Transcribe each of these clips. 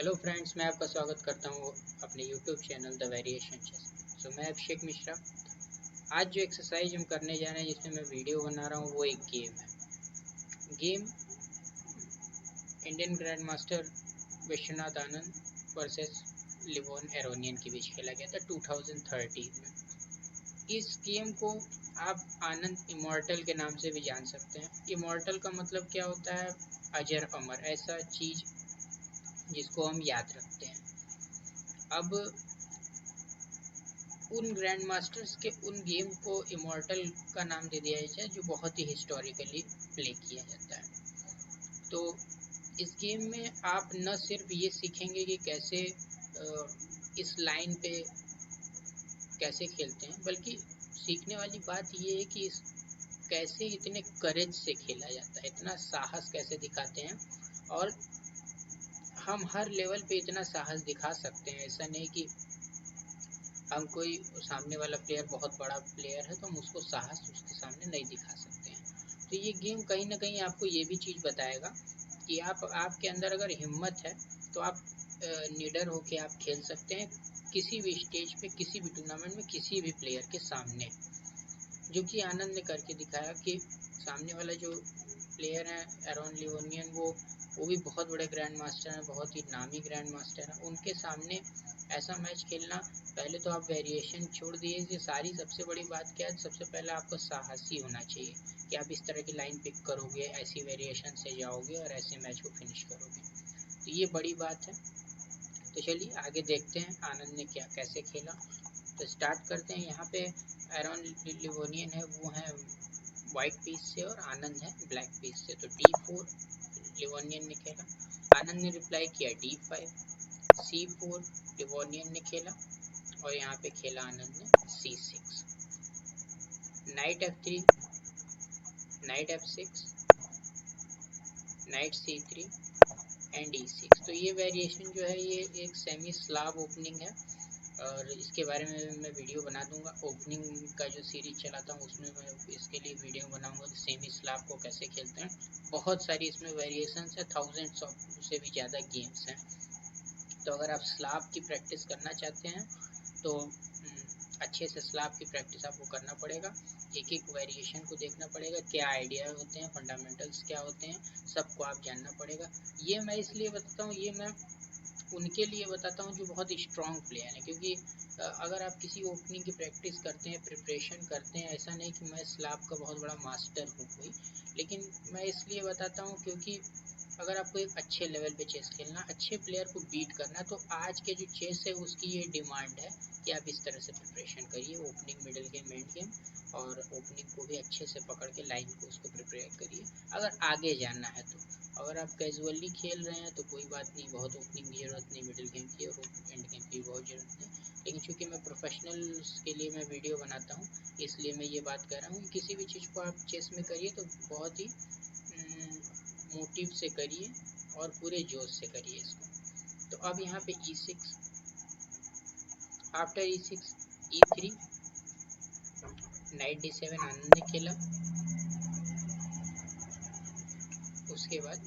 Hello friends, मैं आपका स्वागत करता हूँ अपने YouTube channel the variation chess. मैं अभिषेक मिश्रा। आज जो एक्सरसाइज हम करने जा रहे हैं, जिसमें मैं वीडियो बना रहा हूँ, वो एक गेम है। Game Indian grand master Vishwanath Anand versus Levon Aronian के बीच खेला गया था 2013 में। इस गेम को आप आनंद इमॉर्टल के नाम से भी जान सकते हैं। इमॉर्टल का मतलब क्या होता है? अजर अमर, ऐसा चीज जिसको हम याद रखते हैं। अब उन ग्रैंड मास्टर्स के उन गेम को इमॉर्टल का नाम दे दिया जाए जो बहुत ही हिस्टोरिकली प्ले किया जाता है। तो इस गेम में आप न सिर्फ ये सीखेंगे कि कैसे इस लाइन पे कैसे खेलते हैं, बल्कि सीखने वाली बात ये है कि कैसे इतने करेज से खेला जाता है, इतना साहस कैसे दिखाते हैं। और हम हर लेवल पे इतना साहस दिखा सकते हैं। ऐसा नहीं कि हम कोई सामने वाला प्लेयर बहुत बड़ा प्लेयर है तो हम उसको साहस उसके सामने नहीं दिखा सकते हैं। तो ये गेम कहीं ना कहीं आपको ये भी चीज़ बताएगा कि आपके अंदर अगर हिम्मत है तो आप निडर होके आप खेल सकते हैं किसी भी स्टेज पे, किसी भी टूर्नामेंट में, किसी भी प्लेयर के सामने। जो कि आनंद ने करके दिखाया कि सामने वाला जो प्लेयर है एरोन लिवोनियन, वो भी बहुत बड़े ग्रैंड मास्टर हैं, बहुत ही नामी ग्रैंड मास्टर हैं। उनके सामने ऐसा मैच खेलना, पहले तो आप वेरिएशन छोड़ दीजिए, सारी सबसे बड़ी बात क्या है, सबसे पहले आपको साहसी होना चाहिए कि आप इस तरह की लाइन पिक करोगे, ऐसी वेरिएशन से जाओगे और ऐसे मैच को फिनिश करोगे। तो ये बड़ी बात है। तो चलिए आगे देखते हैं आनंद ने क्या कैसे खेला। तो स्टार्ट करते हैं। यहाँ पे एरोन लिवोनियन है, वो है वाइट पीस से, और आनंद है ब्लैक पीस से। तो D4 लिवोनियन ने खेला। आनंद ने रिप्लाई किया D5, C4 लिवोनियन ने खेला, और यहाँ पे खेला आनंद ने C6, night F3, night F6, night C3 and E6। तो ये वेरिएशन जो है ये एक सेमी स्लाव ओपनिंग है, और इसके बारे में मैं वीडियो बना दूंगा। ओपनिंग का जो सीरीज चलाता हूँ उसमें मैं इसके लिए वीडियो बनाऊंगा कि सेमी स्लाव को कैसे खेलते हैं। बहुत सारी इसमें वेरिएशंस है, थाउजेंड्स ऑफ से भी ज़्यादा गेम्स हैं। तो अगर आप स्लाव की प्रैक्टिस करना चाहते हैं तो अच्छे से स्लाव की प्रैक्टिस आपको करना पड़ेगा। एक एक वेरिएशन को देखना पड़ेगा, क्या आइडिया होते हैं, फंडामेंटल्स क्या होते हैं, सबको आप जानना पड़ेगा। ये मैं इसलिए बताता हूँ, ये मैं उनके लिए बताता हूँ जो बहुत स्ट्रॉन्ग प्लेयर हैं। क्योंकि अगर आप किसी ओपनिंग की प्रैक्टिस करते हैं, प्रिपरेशन करते हैं, ऐसा नहीं कि मैं स्लाव का बहुत बड़ा मास्टर हूँ कोई, लेकिन मैं इसलिए बताता हूँ क्योंकि अगर आपको एक अच्छे लेवल पे चेस खेलना, अच्छे प्लेयर को बीट करना, तो आज के जो चेस है उसकी ये डिमांड है कि आप इस तरह से प्रिपरेशन करिए, opening, middle game, end game, और ओपनिंग को भी अच्छे से पकड़ के लाइन को उसको प्रिपेयर करिए अगर आगे जाना है तो। अगर आप कैजुअली खेल रहे हैं तो कोई बात नहीं, बहुत ओपनिंग की ज़रूरत नहीं, मिडिल गेम की और एंड गेम की बहुत ज़रूरत नहीं। लेकिन चूंकि मैं प्रोफेशनल्स के लिए मैं वीडियो बनाता हूँ, इसलिए मैं ये बात कह रहा हूँ कि किसी भी चीज़ को आप चेस में करिए तो बहुत ही मोटिव से करिए और पूरे जोश से करिए इसको। तो अब यहाँ पे E6, after E6 E3, night D7 आनंद ने खेला। उसके बाद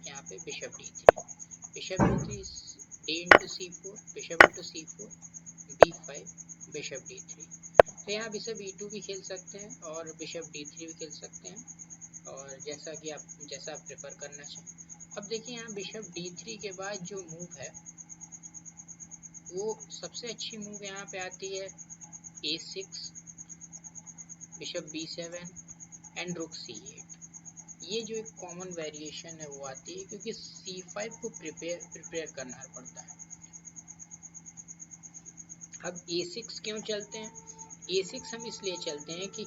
यहाँ पे bishop D3, bishop D3, D into C4, bishop into C4, B5, bishop D3। तो यहाँ बिशप E2 भी खेल सकते हैं और बिशप D3 भी खेल सकते हैं, और जैसा आप प्रेफर करना चाहें। अब देखिए यहाँ बिशप D3 के बाद जो मूव है, वो सबसे अच्छी मूव यहाँ पे आती है A6, बिशप B7 एंड रुक C8। ये जो एक कॉमन वेरिएशन है वो आती है क्योंकि C5 को प्रिपेयर करना पड़ता है। अब A6 क्यों चलते हैं? A6 हम इसलिए चलते हैं कि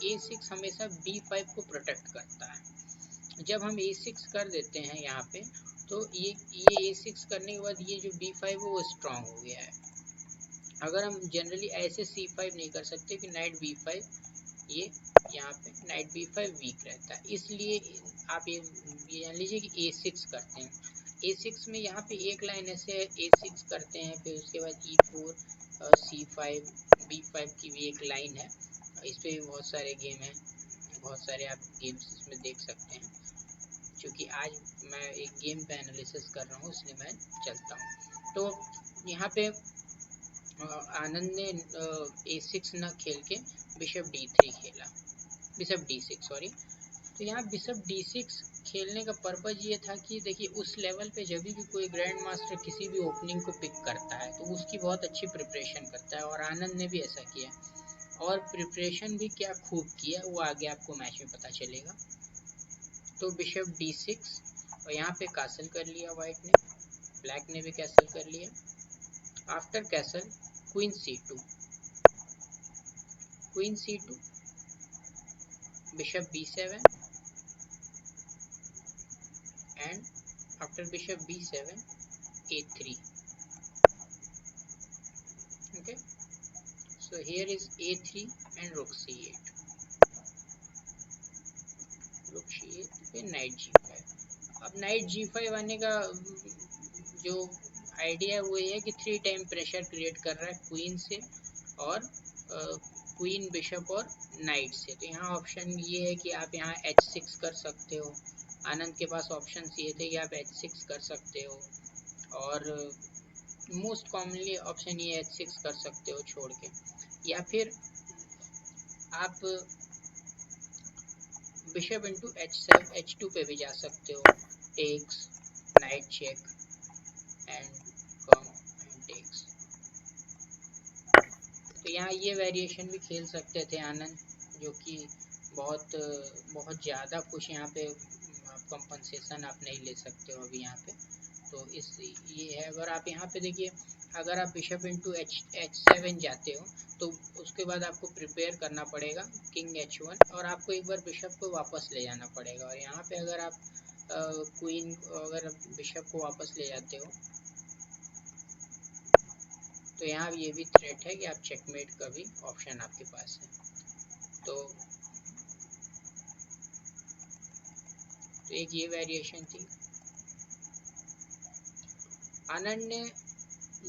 A6 हमेशा B5 को प्रोटेक्ट करता है। जब हम A6 कर देते हैं यहाँ पे, तो ये A6 करने के बाद ये जो B5 है वो स्ट्रांग हो गया है। अगर हम जनरली ऐसे C5 नहीं कर सकते कि नाइट B5, ये यहाँ पे नाइट B5 वीक रहता है, इसलिए आप ये जान लीजिए कि A6 करते हैं। A6 में यहाँ पे एक लाइन ऐसे है, A6 करते हैं, फिर उसके बाद E4, C5, B5 की भी एक लाइन है। इस पर भी बहुत सारे गेम हैं, बहुत सारे आप गेम्स इसमें देख सकते हैं। क्योंकि आज मैं एक गेम पे एनालिसिस कर रहा हूँ इसलिए मैं चलता हूँ। तो यहाँ पे आनंद ने A6 न खेल के बिशप D3 खेला, बिशप D6 सॉरी। तो यहाँ बिशप D6 खेलने का पर्पज ये था कि देखिए उस लेवल पे जब भी कोई ग्रैंड मास्टर किसी भी ओपनिंग को पिक करता है तो उसकी बहुत अच्छी प्रिपरेशन करता है, और आनंद ने भी ऐसा किया, और प्रिपरेशन भी क्या खूब किया वो आगे आपको मैच में पता चलेगा। तो बिशप D6 और यहाँ पे कैसल कर लिया वाइट ने, ब्लैक ने भी कैसल कर लिया। After castle queen C2, queen C2, bishop B7 and after bishop B7 A3. Okay, so here is A3 and rook C8, rook C8 पे knight G5। अब knight G5 आने का जो आइडिया वो ये है कि 3 टाइम प्रेशर क्रिएट कर रहा है क्वीन से और क्वीन बिशप और नाइट से। तो यहाँ ऑप्शन ये है कि आप यहाँ H6 कर सकते हो, आनंद के पास ऑप्शन ये थे कि आप H6 कर सकते हो, और मोस्ट कॉमनली ऑप्शन ये H6 कर सकते हो छोड़ के, या फिर आप बिशप इंटू H2 पे भी जा सकते हो, takes, knight check and come and takes. तो यहाँ ये वेरिएशन भी खेल सकते थे आनंद, जो कि बहुत ज़्यादा कुछ यहाँ पे कंपनसेशन आप नहीं ले सकते हो अभी यहाँ पे। तो इस ये है, अगर आप यहाँ पे देखिए, अगर आप बिशप इंटू H7 जाते हो तो उसके बाद आपको प्रिपेयर करना पड़ेगा किंग H1, और आपको एक बार बिशप को वापस ले जाना पड़ेगा। और यहाँ पे अगर आप क्वीन अगर बिशप को वापस ले जाते हो तो यहाँ ये भी थ्रेट है कि आप चेकमेट का भी ऑप्शन आपके पास है। तो एक ये वेरिएशन थी। आनंद ने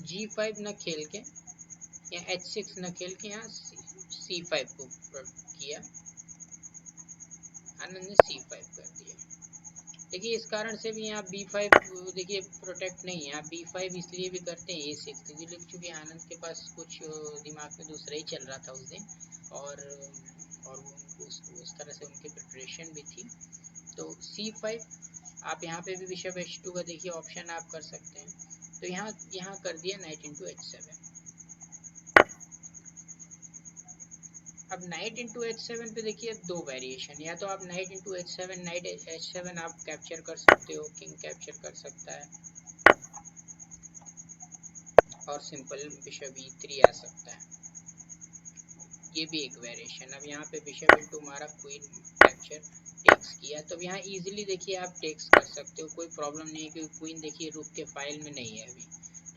G5 न खेल के या H6 न खेल के यहाँ C5 को किया, आनंद ने C5 कर दिया। देखिए इस कारण से भी यहाँ B5 देखिए प्रोटेक्ट नहीं है, आप B5 इसलिए भी करते हैं A6 क्योंकि आनंद के पास कुछ दिमाग में दूसरा ही चल रहा था उस दिन, और उस तरह से उनकी प्रिपरेशन भी थी। तो C5 आप यहाँ पे भी बिशप H2 का देखिए ऑप्शन आप कर सकते हैं। तो यहाँ कर दिया नाइट इंटू H7। अब नाइट इंटू H7 पे देखिए दो वेरिएशन, या तो आप night into H7 night H7 आप कैप्चर कर सकते हो, किंग कैप्चर कर सकता है, और सिंपल बिशप E3 आ सकता है, ये भी एक वेरिएशन। अब यहाँ पे बिशप इंटू हमारा क्वीन कैप्चर टेक्स किया, तो यहाँ इजीली देखिए आप टेक्स कर सकते हो, कोई प्रॉब्लम नहीं है, क्योंकि क्वीन देखिए रुक के फाइल में नहीं है अभी,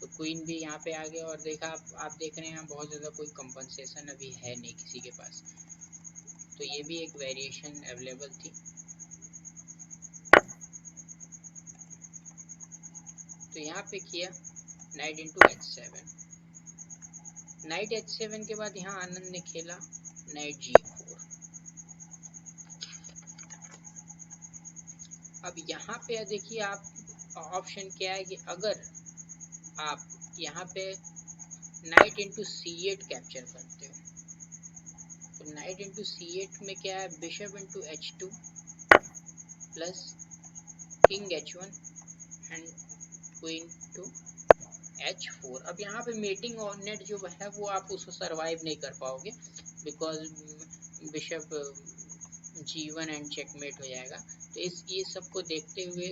तो क्वीन भी यहाँ पे आ गया। और देखा आप देख रहे हैं यहाँ बहुत ज़्यादा कोई कंपनसेशन अभी है नहीं किसी के पास, तो ये भी एक वेरिएशन अवेलेबल थी। तो यहाँ पे किया night into H7, night H7 के बाद यहाँ आनंद ने खेला नाइट G4। अब यहाँ पे देखिए आप ऑप्शन क्या है कि अगर आप यहाँ पे नाइट इंटू C8 कैप्चर करते हो, तो नाइट इंटू C8 में क्या है, bishop into H2 plus king H1 and queen to H4। अब यहाँ पे मेटिंग ऑन नेट जो है वो आप उसको सरवाइव नहीं कर पाओगे, because bishop G1 and checkmate हो जाएगा। तो ये सबको देखते हुए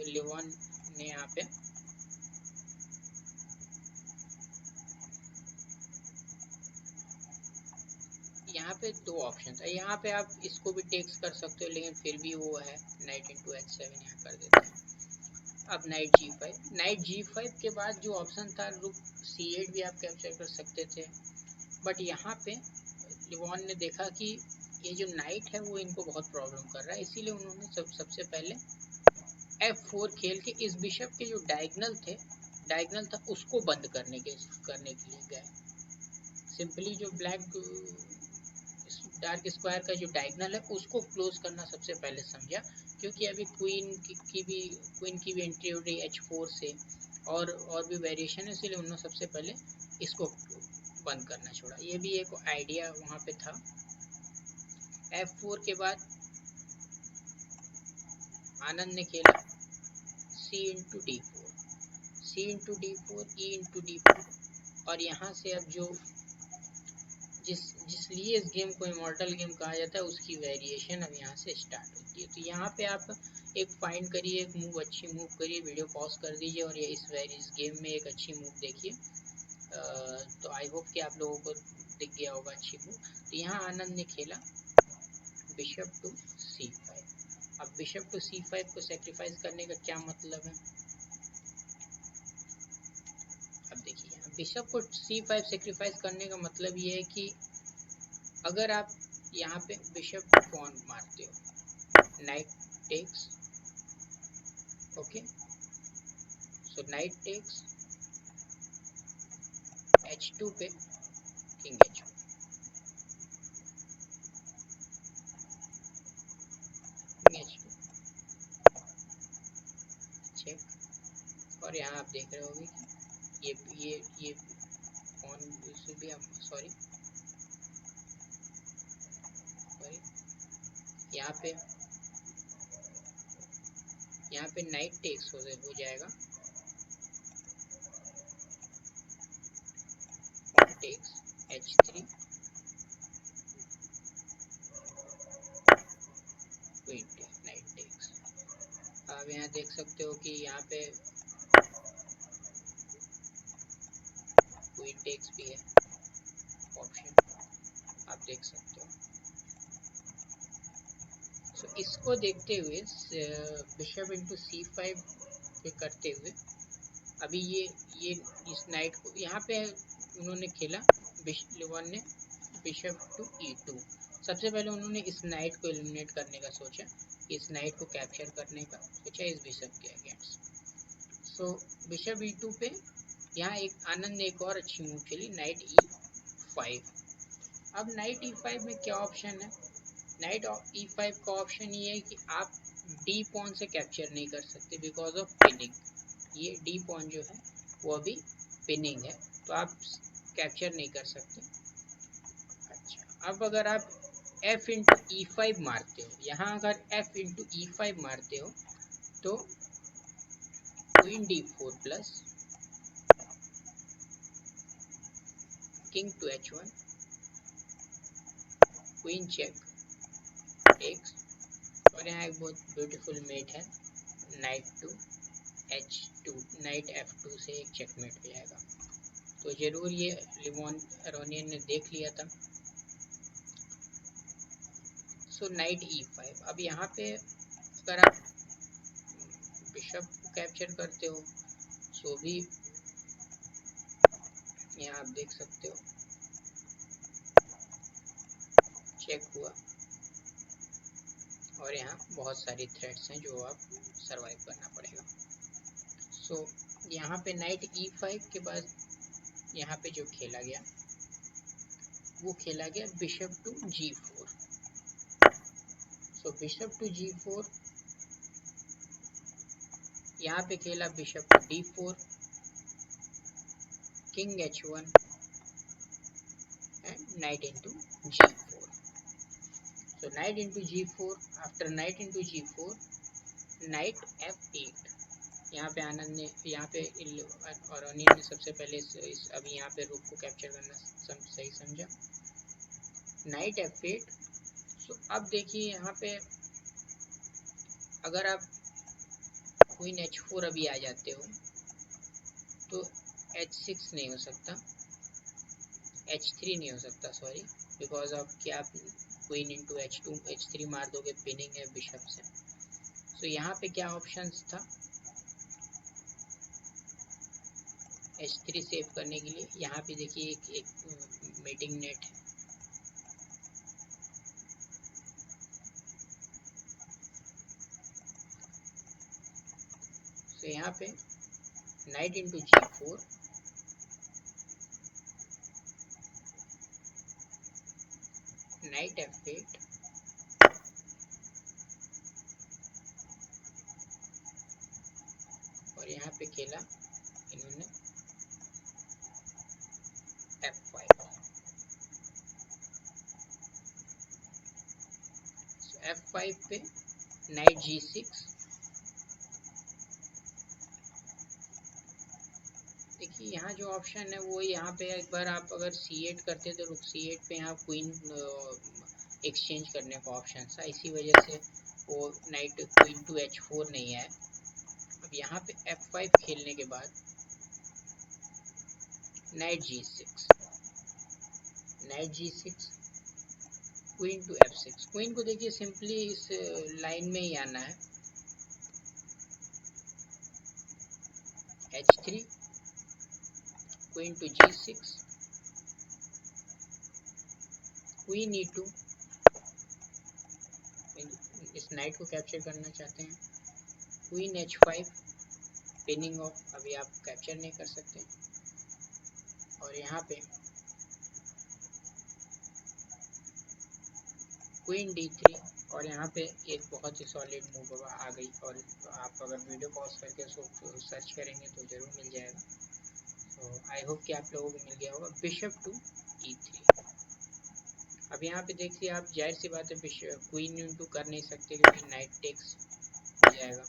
लिवॉन ने यहाँ पे दो ऑप्शन था, यहाँ पे आप इसको भी टेक्स कर सकते हो, लेकिन फिर भी वो है नाइट इंटू H7 यहाँ कर देते हैं। अब नाइट G5 के बाद जो ऑप्शन था रुक C8 भी आप कैप्चर कर सकते थे, बट यहाँ पे लिवॉन ने देखा कि ये जो नाइट है वो इनको बहुत प्रॉब्लम कर रहा है, इसीलिए उन्होंने सबसे पहले F4 खेल के इस बिशप के जो डायगनल था उसको बंद करने के लिए गए। सिंपली जो डार्क स्क्वायर का जो डायगोनल है उसको क्लोज करना सबसे पहले समझा, क्योंकि अभी क्वीन की भी एंट्री हो रही है H4 से, और भी वेरिएशन है, इसलिए उन्होंने सबसे पहले इसको बंद करना छोड़ा। ये भी एक आइडिया वहाँ पे था। F4 के बाद आनंद ने खेला C into D4, C into D4, E into D4, और यहाँ से अब जो जिसलिए इस गेम को इमॉर्टल गेम कहा जाता है उसकी वेरिएशन अब यहाँ से स्टार्ट होती है। तो यहाँ पे आप एक फाइंड करिए, एक मूव अच्छी मूव करिए, वीडियो पॉज कर दीजिए और ये इस गेम में एक अच्छी मूव देखिए। तो आई होप कि आप लोगों को दिख गया होगा अच्छी मूव। तो यहाँ आनंद ने खेला बिशप टू C5। अब बिशप टू C5 को सेक्रीफाइस करने का क्या मतलब है, अब देखिए बिशप को C5 सेक्रीफाइस करने का मतलब ये है कि अगर आप यहाँ पे बिशप को पॉन मारते हो, नाइट टेक्स, ओके, सो नाइट टेक्स H2 पे king H1, king H2 check, और यहाँ आप देख रहे होंगे कि ये पॉन भी सॉरी यहाँ पे नाइट टेक्स हो जाएगा, pawn takes H3, queen takes, knight takes. आप यहाँ देख सकते हो कि यहाँ पे क्वीन टेक्स भी है ऑप्शन, आप देख सकते हो। सो इसको देखते हुए बिशप इंटू C5 पे करते हुए अभी ये इस नाइट को यहाँ पे उन्होंने खेला, वन ने बिशप टू E2। सबसे पहले उन्होंने इस नाइट को एलिमिनेट करने का सोचा, इस नाइट को कैप्चर करने का सोचा इस बिशप के अगेंस्ट। सो बिशप E2 पे यहाँ एक आनंद ने एक और अच्छी मूव खेली, नाइट E5। अब नाइट E5 में क्या ऑप्शन है, नाइट E5 का ऑप्शन ये है कि आप डी पॉन से कैप्चर नहीं कर सकते बिकॉज ऑफ पिनिंग। ये डी पॉन जो है वो अभी पिनिंग है, तो आप कैप्चर नहीं कर सकते। अच्छा, अब अगर आप F इंटू E5 मारते हो, यहाँ अगर F इंटू E5 मारते हो तो queen D4 plus king to H1, queen check takes, और यहाँ एक बहुत ब्यूटीफुल मेट है, knight to H2, knight F2 से एक चेकमेट हो जाएगा। तो जरूर ये लिमोन एरोनियन ने देख लिया था। सो नाइट E5। अब यहाँ पे अगर आप बिशप को कैप्चर करते हो सो भी यहाँ आप देख सकते हो चेक हुआ, और यहाँ बहुत सारी थ्रेड्स हैं जो आप सरवाइव करना पड़ेगा। सो यहाँ पे नाइट E5 के बाद यहाँ पे जो खेला गया वो खेला गया bishop to G4। So bishop to G4, यहाँ पे खेला bishop to D4, king H1 and knight into G4। So knight into G4, after knight into G4 knight F8। यहाँ पे आनंद ने, यहाँ पे और अनिल ने सबसे पहले अभी यहाँ पे रुक को कैप्चर करना सही समझा, नाइट F8। सो अब देखिए यहाँ पे अगर आप क्वीन H4 अभी आ जाते हो तो H6 नहीं हो सकता, H3 नहीं हो सकता सॉरी, बिकॉज ऑफ कि आप क्वीन इंटू H2 H3 मार दोगे, पिनिंग है बिशप से। सो यहाँ पे क्या ऑप्शंस था H3 सेव करने के लिए, यहाँ पे देखिए एक मीटिंग नेट है, तो यहाँ पे night into G4, knight F8, और यहाँ पे खेला इन्होंने F5। F5 पे नाइट G6। देखिए यहाँ जो ऑप्शन है वो यहाँ पे एक बार आप अगर C8 करते तो रुक C8 पे यहाँ क्वीन एक्सचेंज करने का ऑप्शन था, इसी वजह से वो नाइट क्वीन टू H4 नहीं आया। अब यहाँ पे F5 खेलने के बाद knight G6, knight G6, queen to F6। Queen को देखिए सिंपली इस लाइन में ही आना है, H3, queen to G6, queen E2, इस नाइट को कैप्चर करना चाहते हैं, क्वीन H5, पिनिंग ऑफ, अभी आप कैप्चर नहीं कर सकते। और यहाँ पे क्वीन D3, और यहाँ पे एक बहुत ही सॉलिड मूव आ गई, और आप अगर वीडियो पॉज करके उसको सर्च करेंगे तो जरूर मिल जाएगा। तो आई होप कि आप लोगों को मिल गया होगा। Bishop to E3। अब यहाँ पे देखिए आप, जाहिर सी बात है क्वीन इंटू कर नहीं सकते क्योंकि नाइट टेक्स हो जाएगा,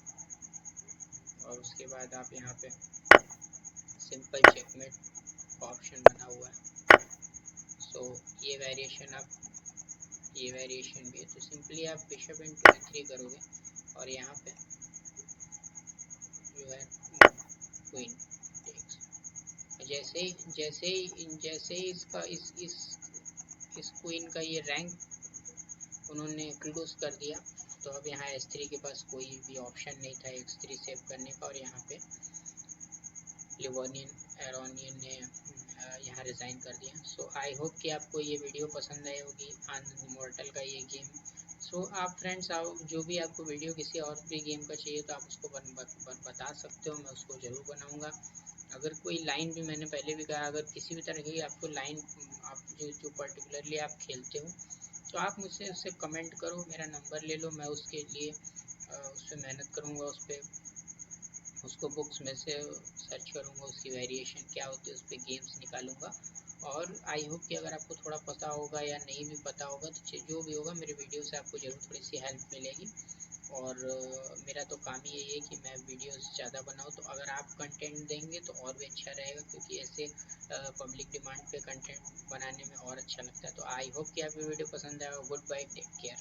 और उसके बाद आप यहाँ पे सिंपल चेकमेट ऑप्शन बना हुआ है। सो ये वेरिएशन भी है, तो सिंपली आप बिशप इंटू E3 करोगे, और यहाँ पे जो है क्वीन टेक्स। जैसे ही इसका इस क्वीन का ये रैंक उन्होंने क्लोज कर दिया, तो अब यहाँ S3 के पास कोई भी ऑप्शन नहीं था X3 सेव करने का, और यहाँ पे लिवोनियन एरोनियन ने यहाँ रिज़ाइन कर दिया। सो आई होप कि आपको ये वीडियो पसंद आई होगी, आनंद इमॉर्टल का ये गेम। सो आप फ्रेंड्स, जो भी आपको वीडियो किसी और भी गेम का चाहिए तो आप उसको बता सकते हो, मैं उसको ज़रूर बनाऊँगा। अगर कोई लाइन भी, मैंने पहले भी कहा, अगर किसी भी तरह की आपको लाइन, आप जो पर्टिकुलरली आप खेलते हो, तो आप मुझसे उससे कमेंट करो, मेरा नंबर ले लो, मैं उसके लिए उस पर मेहनत करूँगा, उसको बुक्स में से सर्च करूँगा, उसकी वेरिएशन क्या होती है उस पर गेम्स निकालूंगा। और आई होप कि अगर आपको थोड़ा पता होगा या नहीं भी पता होगा तो जो भी होगा मेरे वीडियो से आपको ज़रूर थोड़ी सी हेल्प मिलेगी। और मेरा तो काम ही यही है कि मैं वीडियोस ज़्यादा बनाऊँ, तो अगर आप कंटेंट देंगे तो और भी अच्छा रहेगा, क्योंकि ऐसे पब्लिक डिमांड पे कंटेंट बनाने में और अच्छा लगता है। तो आई होप कि आपको वीडियो पसंद आएगा। Goodbye, take care.